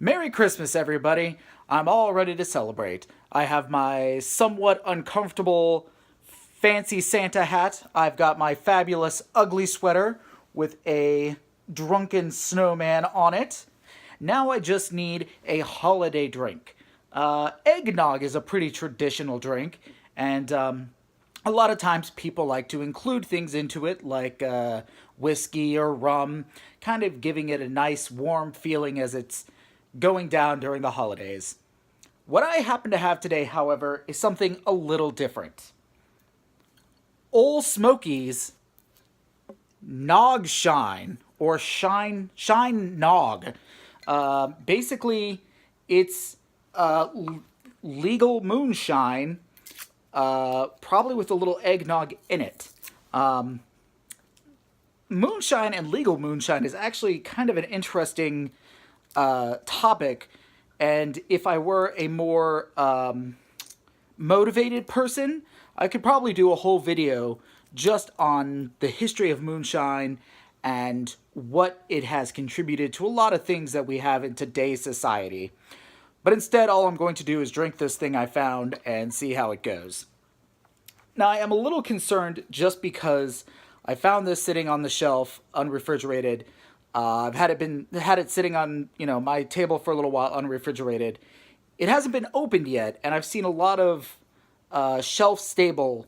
Merry Christmas, everybody. I'm all ready to celebrate. I have my somewhat uncomfortable fancy Santa hat. I've got my fabulous ugly sweater with a drunken snowman on it. Now I just need a holiday drink. Eggnog is a pretty traditional drink, and a lot of times people like to include things into it like whiskey or rum, kind of giving it a nice warm feeling as it's going down during the holidays. What I happen to have today, however, is something a little different. Old Smokeys Nog Shine or Shine Nog. Basically, it's legal moonshine, probably with a little eggnog in it. Moonshine and legal moonshine is actually kind of an interesting topic. And if I were a more motivated person, I could probably do a whole video just on the history of moonshine and what it has contributed to a lot of things that we have in today's society. But instead, all I'm going to do is drink this thing I found and see how it goes. Now, I am a little concerned just because I found this sitting on the shelf, unrefrigerated. I've had it sitting on my table for a little while, unrefrigerated. It hasn't been opened yet, and I've seen a lot of shelf stable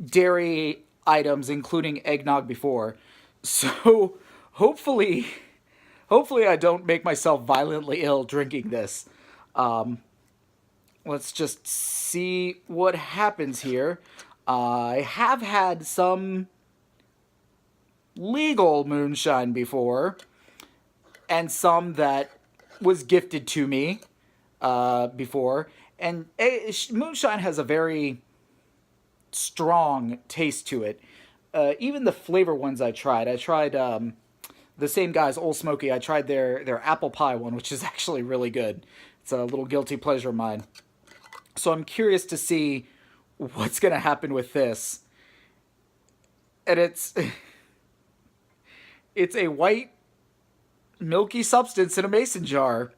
dairy items, including eggnog, before. So hopefully, hopefully I don't make myself violently ill drinking this. Let's just see what happens here. I have had some legal moonshine before, and some that was gifted to me before. And moonshine has a very strong taste to it. Even the flavor ones I tried the same guys, Old Smoky. I tried their apple pie one, which is actually really good. It's a little guilty pleasure of mine. So I'm curious to see what's going to happen with this. And it's a white milky substance in a mason jar.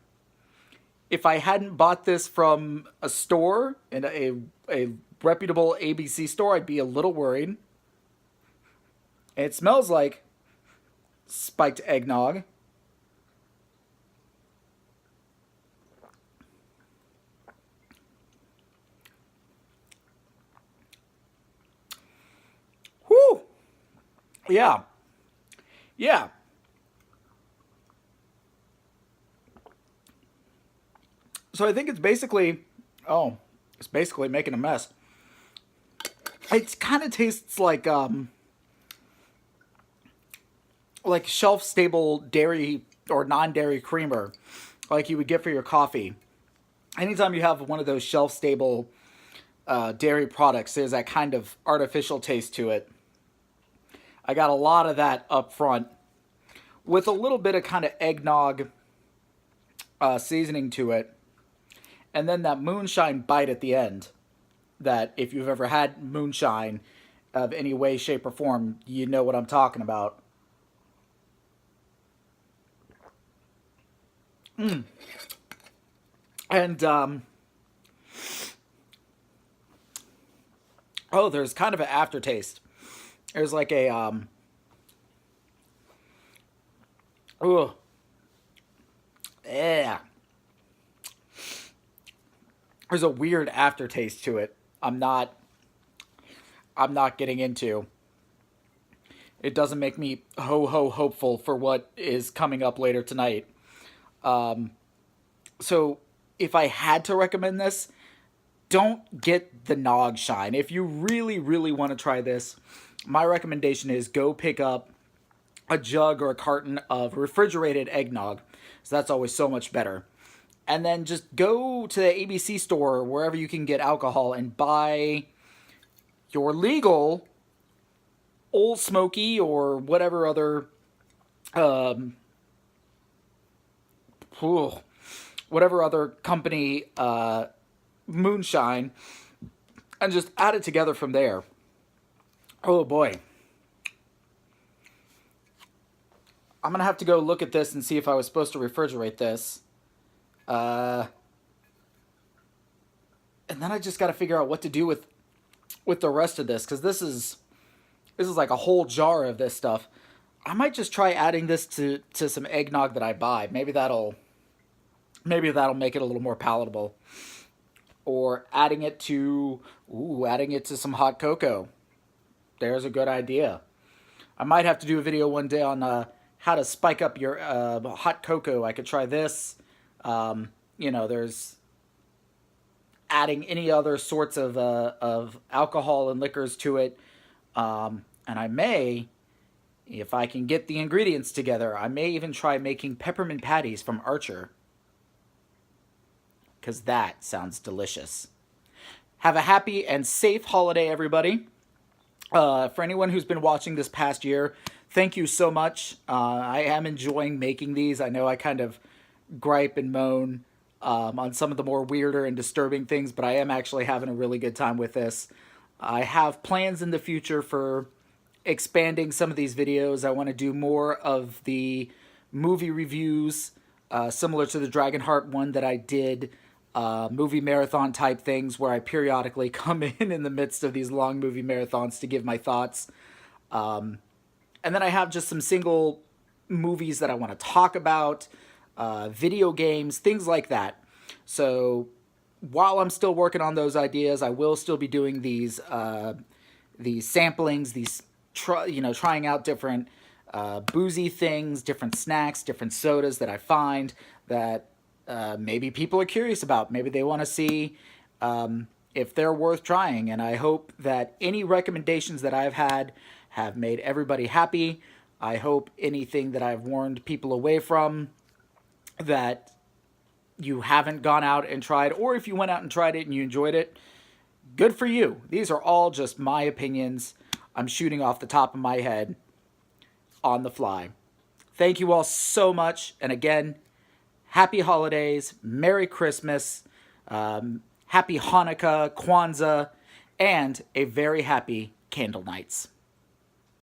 If I hadn't bought this from a store, in a reputable ABC store, I'd be a little worried. It smells like spiked eggnog. Whew. Yeah. Yeah. So I think it's basically making a mess. It kind of tastes like shelf stable dairy or non-dairy creamer like you would get for your coffee. Anytime you have one of those shelf stable dairy products, there's that kind of artificial taste to it. I got a lot of that up front with a little bit of kind of eggnog seasoning to it, and then that moonshine bite at the end. That if you've ever had moonshine of any way, shape, or form, you know what I'm talking about. And oh, there's kind of an aftertaste. There's like a oh, yeah. There's a weird aftertaste to it. I'm not getting into. It doesn't make me ho hopeful for what is coming up later tonight. So if I had to recommend this, don't get the Nog Shine. If you really want to try this, my recommendation is go pick up a jug or a carton of refrigerated eggnog. So that's always so much better. And then just go to the ABC store or wherever you can get alcohol and buy your legal Old Smoky or whatever other um, whatever other company moonshine, and just add it together from there. Oh boy. I'm going to have to go look at this and see if I was supposed to refrigerate this. And then I just got to figure out what to do with the rest of this, because this is like a whole jar of this stuff. I might just try adding this to some eggnog that I buy. Maybe that'll make it a little more palatable. Or adding it to some hot cocoa. There's a good idea. I might have to do a video one day on how to spike up your hot cocoa. I could try this. There's adding any other sorts of alcohol and liquors to it. And I may, if I can get the ingredients together, I may even try making peppermint patties from Archer. Because that sounds delicious. Have a happy and safe holiday, everybody. For anyone who's been watching this past year, thank you so much. I am enjoying making these. I know I kind of gripe and moan on some of the more weirder and disturbing things, but I am actually having a really good time with this. I have plans in the future for expanding some of these videos. I want to do more of the movie reviews, similar to the Dragonheart one that I did. Movie marathon type things where I periodically come in the midst of these long movie marathons to give my thoughts. And then I have just some single movies that I want to talk about, video games, things like that. So while I'm still working on those ideas, I will still be doing these samplings, trying out different boozy things, different snacks, different sodas that I find that maybe people are curious about. Maybe they want to see if they're worth trying. And I hope that any recommendations that I've had have made everybody happy. I hope anything that I've warned people away from that you haven't gone out and tried, or if you went out and tried it and you enjoyed it, good for you. These are all just my opinions. I'm shooting off the top of my head on the fly. Thank you all so much. And again, happy holidays, Merry Christmas, happy Hanukkah, Kwanzaa, and a very happy Candle Nights.